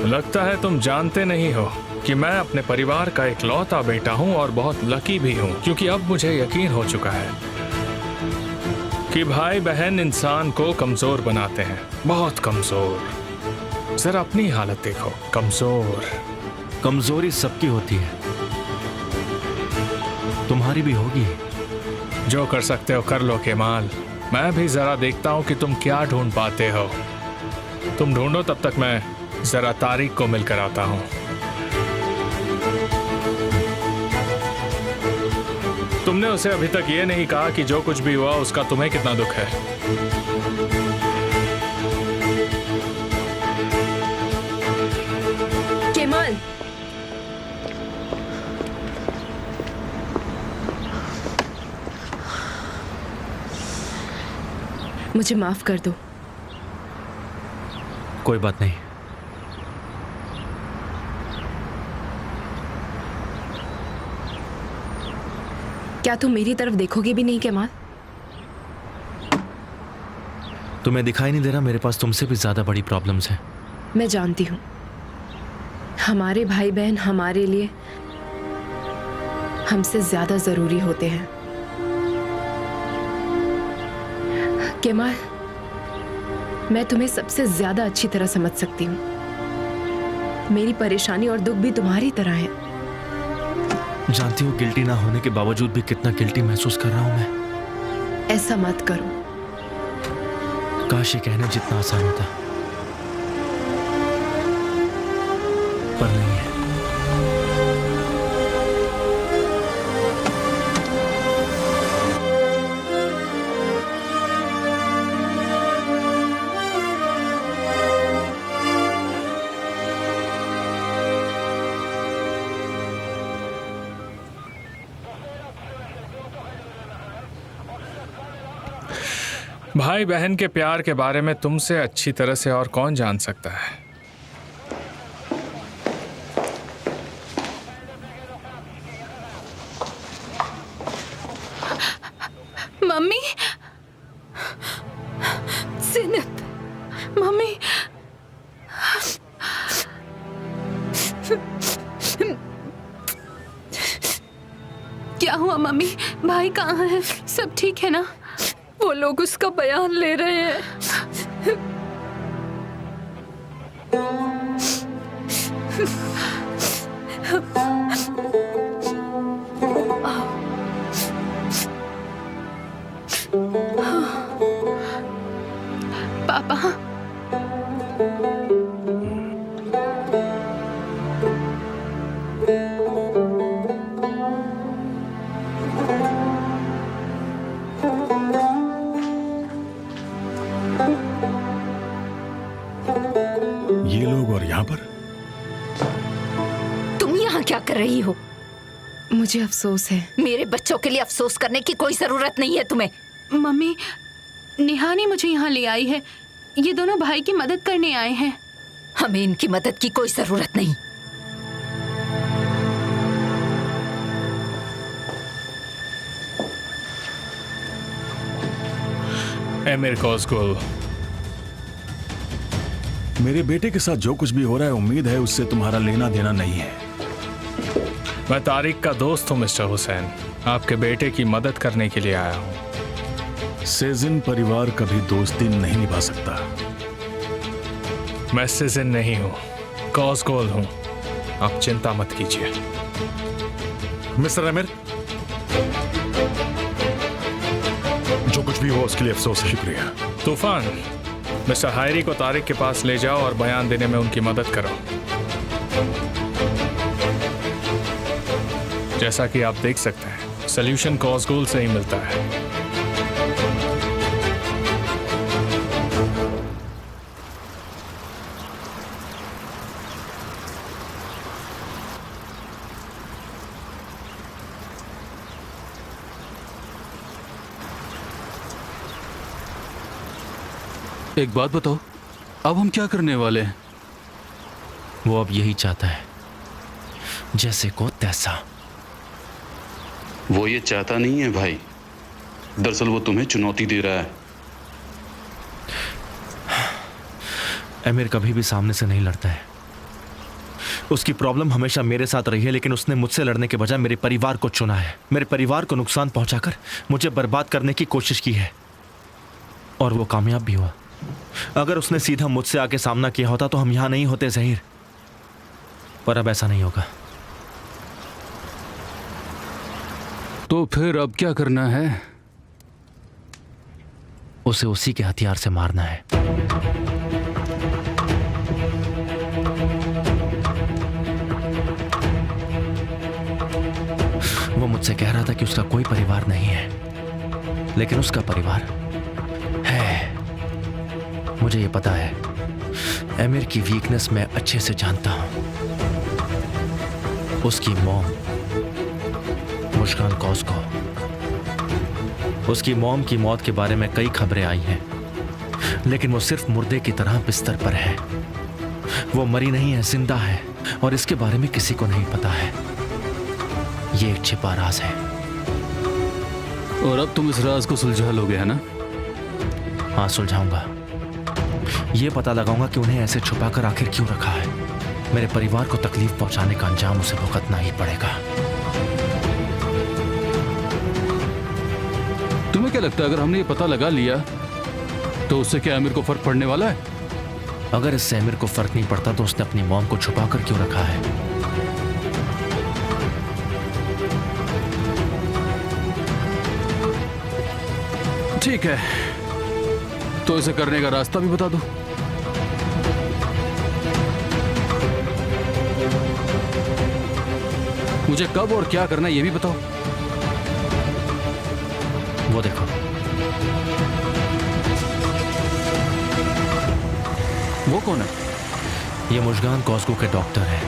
लगता है तुम जानते नहीं हो कि मैं अपने परिवार का इकलौता बेटा हूं और बहुत लकी भी हूं, क्योंकि अब मुझे यकीन हो चुका है कि भाई बहन इंसान को कमजोर बनाते हैं, बहुत कमजोर। जरा अपनी हालत देखो, कमजोर।
कमजोरी सबकी होती है, तुम्हारी भी होगी।
जो कर सकते हो कर लो केमाल। मैं भी जरा देखता हूं कि तुम क्या ढूंढ पाते हो। तुम ढूंढो, तब तक मैं जरा तारिक को मिलकर आता हूं। तुमने उसे अभी तक ये नहीं कहा कि जो कुछ भी हुआ उसका तुम्हें कितना दुख है।
केमाल, मुझे माफ कर दो।
कोई बात नहीं।
क्या तुम मेरी तरफ देखोगे भी नहीं केमाल?
तुम्हें दिखाई नहीं दे रहा मेरे पास तुमसे भी ज्यादा बड़ी प्रॉब्लम्स हैं।
मैं जानती हूँ, हमारे भाई बहन हमारे लिए हमसे ज्यादा जरूरी होते हैं। केमाल, मैं तुम्हें सबसे ज्यादा अच्छी तरह समझ सकती हूँ। मेरी परेशानी और दुख भी तुम्हारी तरह है।
जानती हो गिल्टी ना होने के बावजूद भी कितना गिल्टी महसूस कर रहा हूं मैं।
ऐसा मत करो।
काश ये कहना जितना आसान होता, पर नहीं है।
भाई बहन के प्यार के बारे में तुमसे अच्छी तरह से और कौन जान सकता है।
मम्मी, ज़ैनब, मम्मी, क्या हुआ मम्मी? भाई कहाँ है? सब ठीक है ना?
वो लोग उसका बयान ले रहे हैं।
पापा,
ये लोग और यहाँ पर?
तुम यहाँ
यहाँ क्या कर रही हो?
मुझे अफसोस है।
मेरे बच्चों के लिए अफसोस करने की कोई जरूरत नहीं है तुम्हें।
मम्मी, नेहा ने मुझे यहाँ ले आई है। ये दोनों भाई की मदद करने आए हैं।
हमें इनकी मदद की कोई जरूरत नहीं।
एमिर कॉस्गुल,
मेरे बेटे के साथ जो कुछ भी हो रहा है, उम्मीद है उससे तुम्हारा लेना देना नहीं है।
मैं तारिक का दोस्त हूँ मिस्टर हुसैन। आपके बेटे की मदद करने के लिए आया हूँ।
सेजिन परिवार कभी दोस्ती नहीं निभा सकता।
मैं सिजिन नहीं हूँ, कॉस्गुल हूँ। आप चिंता मत कीजिए।
मिस्टर आमिर, जो कुछ भी हो उसके लिए अफसोस है।
शुक्रिया।
तूफान, मिस्टर हायरी को तारिक के पास ले जाओ और बयान देने में उनकी मदद करो। जैसा कि आप देख सकते हैं, सल्यूशन कॉस्गुल से ही मिलता है।
एक बात बताओ, अब हम क्या करने वाले हैं?
वो अब यही चाहता है, जैसे को तैसा।
वो ये चाहता नहीं है भाई, दरअसल वो तुम्हें चुनौती दे रहा है।
एमिर कभी भी सामने से नहीं लड़ता है। उसकी प्रॉब्लम हमेशा मेरे साथ रही है, लेकिन उसने मुझसे लड़ने के बजाय मेरे परिवार को चुना है। मेरे परिवार को नुकसान पहुंचाकर मुझे बर्बाद करने की कोशिश की है, और वो कामयाब भी हुआ। अगर उसने सीधा मुझसे आके सामना किया होता तो हम यहां नहीं होते ज़हीर, पर अब ऐसा नहीं होगा।
तो फिर अब क्या करना है?
उसे उसी के हथियार से मारना है। वो मुझसे कह रहा था कि उसका कोई परिवार नहीं है, लेकिन उसका परिवार है। मुझे ये पता है, एमिर की वीकनेस मैं अच्छे से जानता हूं। उसकी मॉम मुस्कान कॉस्को, उसकी मॉम की मौत के बारे में कई खबरें आई हैं, लेकिन वो सिर्फ मुर्दे की तरह बिस्तर पर है। वो मरी नहीं है, जिंदा है, और इसके बारे में किसी को नहीं पता है। ये एक छिपा राज है।
और अब तुम इस राज को सुलझा लोगे, है ना?
हाँ, सुलझाऊंगा। ये पता लगाऊंगा कि उन्हें ऐसे छुपाकर आखिर क्यों रखा है। मेरे परिवार को तकलीफ पहुंचाने का अंजाम उसे भुगतना ही पड़ेगा।
तुम्हें क्या लगता है, अगर हमने ये पता लगा लिया तो उससे क्या आमिर को फर्क पड़ने वाला है?
अगर इससे आमिर को फर्क नहीं पड़ता तो उसने अपनी मॉम को छुपाकर क्यों रखा है?
ठीक है, तो इसे करने का रास्ता भी बता दो। मुझे कब और क्या करना है ये भी बताओ।
वो देखो,
वो कौन है?
ये मुस्कान कॉस्को के डॉक्टर हैं।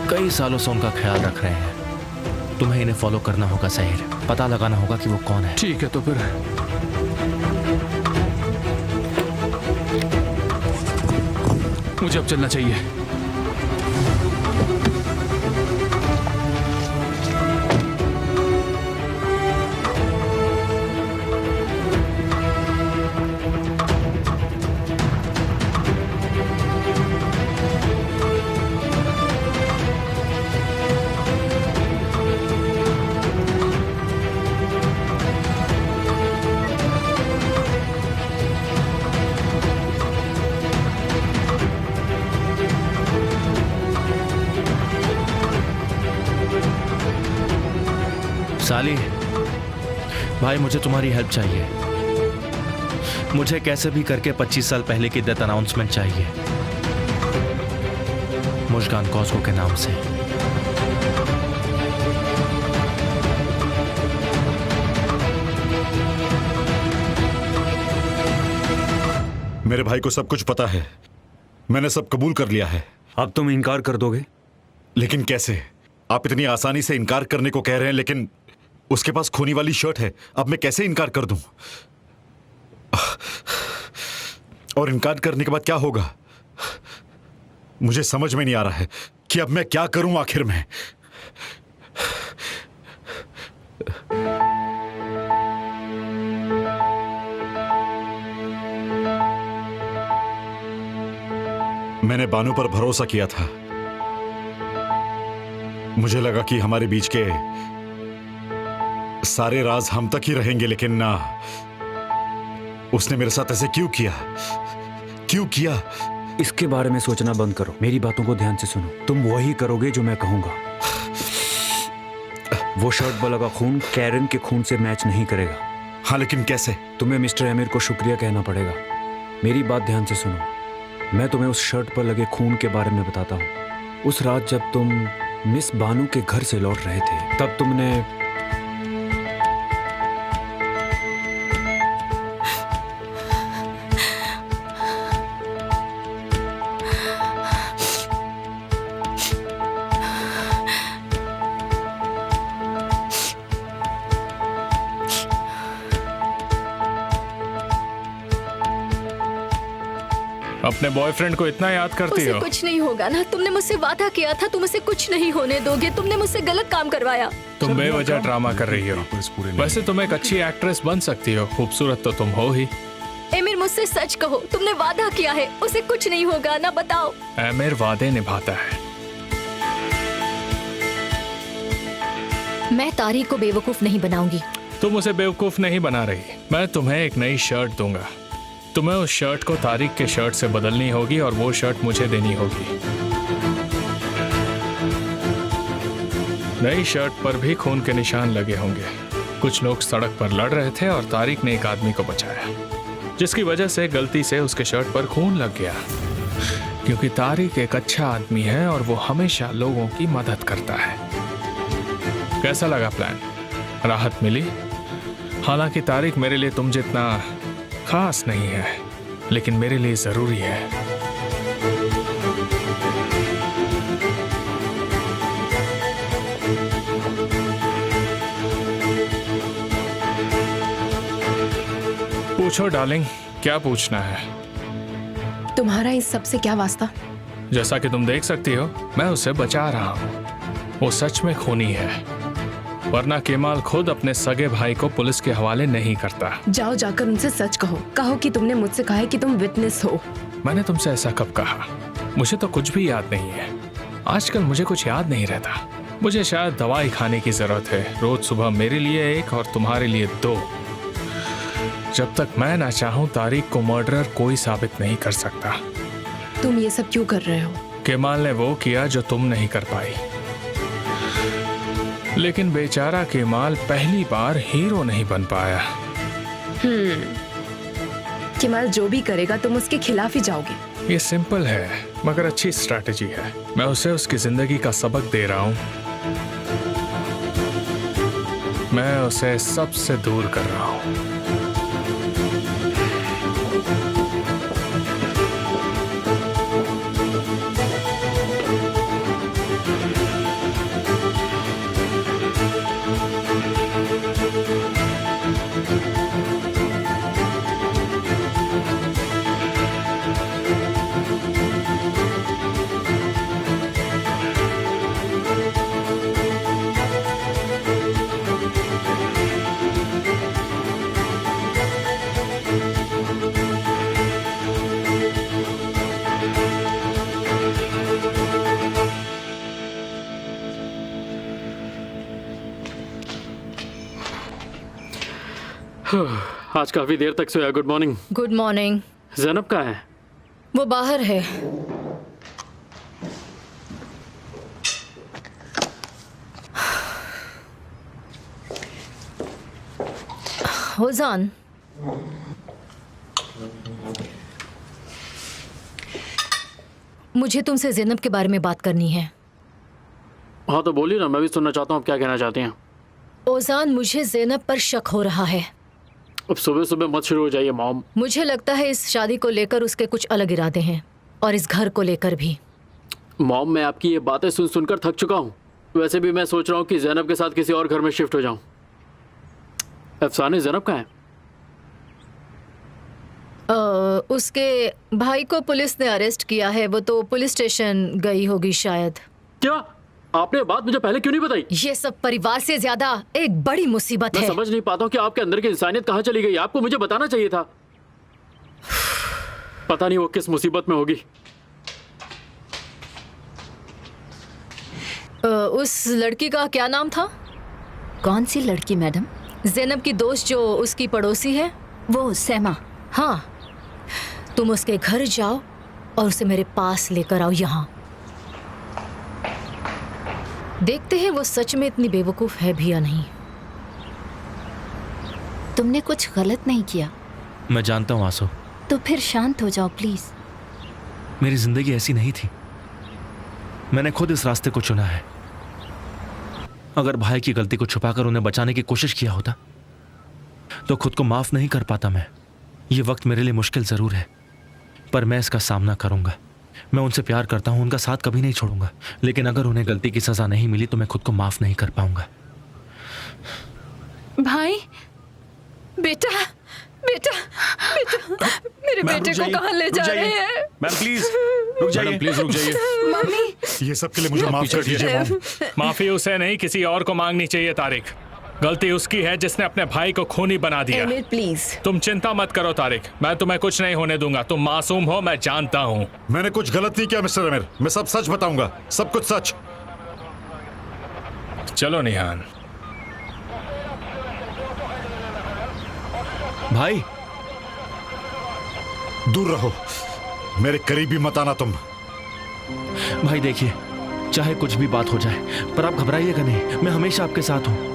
कई सालों से उनका ख्याल रख रहे हैं। तुम्हें इन्हें फॉलो करना होगा ज़हीर, पता लगाना होगा कि वो कौन है।
ठीक है, तो फिर मुझे अब चलना चाहिए।
साली भाई, मुझे तुम्हारी हेल्प चाहिए। मुझे कैसे भी करके 25 साल पहले की डेथ अनाउंसमेंट चाहिए, मुस्कान कॉस्को के नाम से।
मेरे भाई को सब कुछ पता है। मैंने सब कबूल कर लिया है।
अब तुम इनकार कर दोगे?
लेकिन कैसे? आप इतनी आसानी से इनकार करने को कह रहे हैं, लेकिन उसके पास खूनी वाली शर्ट है। अब मैं कैसे इनकार कर दूं? और इनकार करने के बाद क्या होगा? मुझे समझ में नहीं आ रहा है कि अब मैं क्या करूं आखिर में। मैंने बानू पर भरोसा किया था। मुझे लगा कि हमारे बीच के सारे राज हम तक ही रहेंगे, लेकिन ना। उसने मेरे साथ ऐसे क्यों किया? क्यों किया?
इसके बारे में सोचना बंद करो, मेरी बातों को ध्यान से सुनो। तुम वही करोगे जो मैं कहूंगा। वो शर्ट वाला का खून कैरन के खून से मैच नहीं करेगा।
हाँ, लेकिन कैसे?
तुम्हें मिस्टर एमिर को शुक्रिया कहना पड़ेगा। मेरी बात ध्यान से सुनो। मैं तुम्हें उस शर्ट पर लगे खून के बारे में बताता हूँ। उस रात जब तुम मिस बानू के घर से लौट रहे थे, तब तुमने
अपने बॉयफ्रेंड को इतना याद करती
उसे
हो?
कुछ नहीं होगा ना। तुमने मुझसे वादा किया था तुम उसे कुछ नहीं होने दोगे। तुमने मुझसे गलत काम करवाया।
तुम बेवजह ड्रामा कर रही हो। वैसे तुम एक अच्छी एक्ट्रेस बन सकती हो, खूबसूरत तो तुम हो ही।
एमिर, मुझसे सच कहो, तुमने वादा किया है उसे कुछ नहीं होगा ना, बताओ।
एमिर वादे निभाता है।
मैं तारीख को बेवकूफ नहीं बनाऊंगी।
तुम उसे बेवकूफ नहीं बना रही। मैं तुम्हें एक नई शर्ट दूंगा। तुम्हें उस शर्ट को तारीख के शर्ट से बदलनी होगी और वो शर्ट मुझे देनी होगी। नई शर्ट पर भी खून के निशान लगे होंगे। कुछ लोग सड़क पर लड़ रहे थे और तारीख ने एक आदमी को बचाया, जिसकी वजह से गलती से उसके शर्ट पर खून लग गया। क्योंकि तारीख एक अच्छा आदमी है और वो हमेशा लोगों की मदद करता है। कैसा लगा प्लान? राहत मिली? हालांकि तारीख मेरे लिए तुम जितना खास नहीं है, लेकिन मेरे लिए जरूरी है। पूछो डार्लिंग, क्या पूछना है?
तुम्हारा इस सब से क्या वास्ता?
जैसा कि तुम देख सकती हो, मैं उसे बचा रहा हूँ। वो सच में खूनी है, वरना केमाल खुद अपने सगे भाई को पुलिस के हवाले नहीं करता।
जाओ, जाकर उनसे सच कहो। कहो कि तुमने मुझसे कहा है कि तुम विटनेस हो।
मैंने तुमसे ऐसा कब कहा? मुझे तो कुछ भी याद नहीं है। आजकल मुझे कुछ याद नहीं रहता। मुझे शायद दवाई खाने की जरूरत है। रोज सुबह मेरे लिए एक और तुम्हारे लिए 2। जब तक मैं ना चाहूं, तारीख को मर्डरर कोई साबित नहीं कर सकता।
तुम ये सब क्यों कर रहे हो?
केमाल ने वो किया जो तुम नहीं कर पाई। लेकिन बेचारा केमाल पहली बार हीरो नहीं बन पाया।
केमाल जो भी करेगा तुम उसके खिलाफ ही जाओगे।
ये सिंपल है, मगर अच्छी स्ट्रैटेजी है। मैं उसे उसकी जिंदगी का सबक दे रहा हूं। मैं उसे सबसे दूर कर रहा हूं।
आज काफी देर तक सोया। Good morning.
Good morning.
Zainab कहाँ है?
वो बाहर है। ओजान, मुझे तुमसे ज़ैनब के बारे में बात करनी है।
हाँ तो बोलिए ना, मैं भी सुनना चाहता हूँ आप क्या कहना चाहती हैं।
ओजान, मुझे ज़ैनब पर शक हो रहा है।
अब सुबह सुबह मत शुरू हो जाइए मॉम।
मुझे लगता है इस शादी को लेकर उसके कुछ अलग इरादे हैं। और इस घर को लेकर भी।
मॉम, मैं आपकी ये बातें सुन सुनकर थक चुका हूँ। वैसे भी मैं सोच रहा हूँ कि जैनब के साथ किसी और घर में शिफ्ट हो जाऊँ। अफसाने, जैनब कहाँ है?
उसके भाई को पुलिस ने अरेस्ट किया है। वो तो पुलिस स्टेशन गई होगी शायद।
क्या? आपने ये बात मुझे पहले क्यों नहीं बताई?
ये सब परिवार से ज्यादा एक बड़ी मुसीबत
मैं
है।
समझ नहीं पाता हूँ कि आपके अंदर की इंसानियत कहाँ चली गई। आपको मुझे बताना चाहिए था। पता नहीं वो किस मुसीबत में होगी।
उस लड़की का क्या नाम था?
कौन सी लड़की मैडम?
जैनब की दोस्त जो उसकी पड़ोसी है।
वो सैमा।
हाँ, तुम उसके घर जाओ और उसे मेरे पास लेकर आओ यहाँ। देखते हैं वो सच में इतनी बेवकूफ है भी या नहीं।
तुमने कुछ गलत नहीं किया।
मैं जानता हूँ आंसू।
तो फिर शांत हो जाओ प्लीज।
मेरी जिंदगी ऐसी नहीं थी। मैंने खुद इस रास्ते को चुना है। अगर भाई की गलती को छुपाकर उन्हें बचाने की कोशिश किया होता तो खुद को माफ नहीं कर पाता मैं। ये वक्त मेरे लिए मुश्किल जरूर है, पर मैं इसका सामना करूंगा। मैं उनसे प्यार करता हूं, उनका साथ कभी नहीं छोड़ूंगा। लेकिन अगर उन्हें गलती की सजा नहीं मिली तो मैं खुद को माफ नहीं कर पाऊंगा।
भाई,
बेटा बेटा बेटा, मेरे बेटे को कहाँ ले जा रहे हैं?
मैम प्लीज रुक जाइए।
प्लीज रुक जाइए।
मम्मी,
ये सब के लिए मुझे माफ कर दीजिए मॉम।
माफी उसे नहीं, किसी और को मांगनी चाहिए तारिक। गलती उसकी है जिसने अपने भाई को खूनी बना दिया।
Emir please.
तुम चिंता मत करो तारिक, मैं तुम्हें कुछ नहीं होने दूंगा। तुम मासूम हो, मैं जानता हूँ।
मैंने कुछ गलत नहीं किया मिस्टर अमीर। मैं सब सच बताऊंगा, सब कुछ सच।
चलो निहान।
भाई
दूर रहो, मेरे करीब भी मत आना तुम।
भाई देखिए, चाहे कुछ भी बात हो जाए पर आप घबराइएगा नहीं। मैं हमेशा आपके साथ हूं।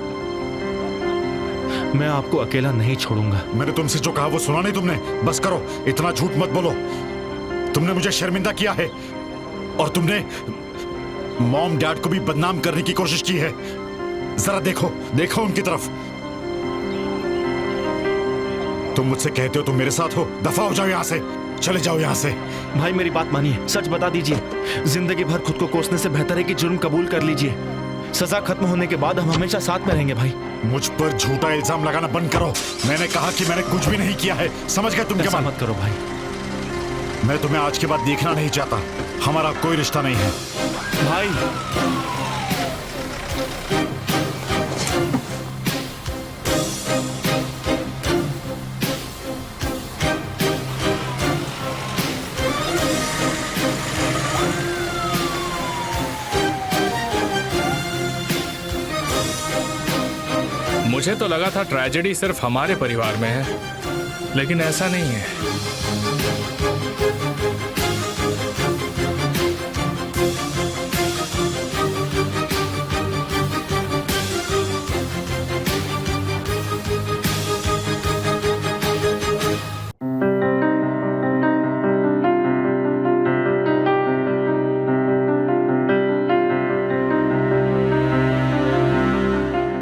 मैं आपको अकेला नहीं छोड़ूंगा।
मैंने तुमसे जो कहा वो सुना नहीं तुमने? बस करो, इतना झूठ मत बोलो। तुमने मुझे शर्मिंदा किया है और तुमने मॉम डैड को भी बदनाम करने की कोशिश की है। जरा देखो, देखो उनकी तरफ। तुम मुझसे कहते हो तुम मेरे साथ हो, दफा हो जाओ यहाँ से, चले जाओ यहाँ से।
भाई मेरी बात मानिए, सच बता दीजिए। जिंदगी भर खुद को कोसने से बेहतर है कि जुर्म कबूल कर लीजिए। सजा खत्म होने के बाद हम हमेशा साथ में रहेंगे भाई।
मुझ पर झूठा इल्जाम लगाना बंद करो। मैंने कहा कि मैंने कुछ भी नहीं किया है, समझ गए तुम? क्या
मत करो भाई।
मैं तुम्हें आज के बाद देखना नहीं चाहता। हमारा कोई रिश्ता नहीं है
भाई।
मुझे तो लगा था ट्रेजेडी सिर्फ हमारे परिवार में है, लेकिन ऐसा नहीं है।